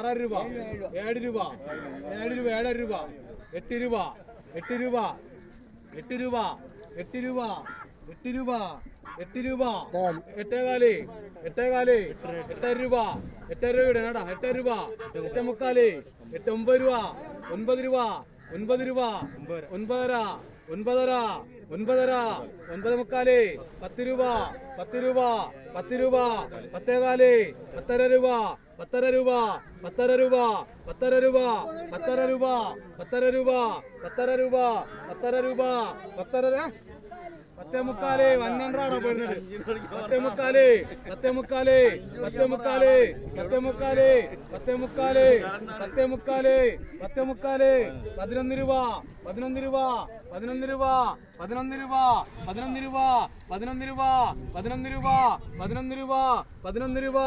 6 രൂപ 7 രൂപ 7 രൂപ 7 രൂപ 8 രൂപ 8 രൂപ 8 രൂപ 8 രൂപ 8 രൂപ 8 രൂപ 8 രൂപ 8 രൂപ ഇടണടാ 8 രൂപ 8 മുക്കാല് 8 9 രൂപ 9 രൂപ 9 രൂപ 9 9 9 9 മുക്കാല് 10 രൂപ 10 രൂപ 10 രൂപ 10 കാല് 10 രൂപ 10 രൂപ 10 രൂപ 10 രൂപ 10 രൂപ 10 രൂപ 10 രൂപ 10 രൂപ 10 10 മുക്കാല് 12 പോയിരുന്നത് 10 മുക്കാല് 10 മുക്കാല് 10 മുക്കാല് 10 മുക്കാല് 10 മുക്കാല് 10 മുക്കാല് 10 മുക്കാല് 11 രൂപ 11 രൂപ 11 രൂപ 11 രൂപ 11 രൂപ 11 രൂപ 11 രൂപ 11 രൂപ 11 രൂപ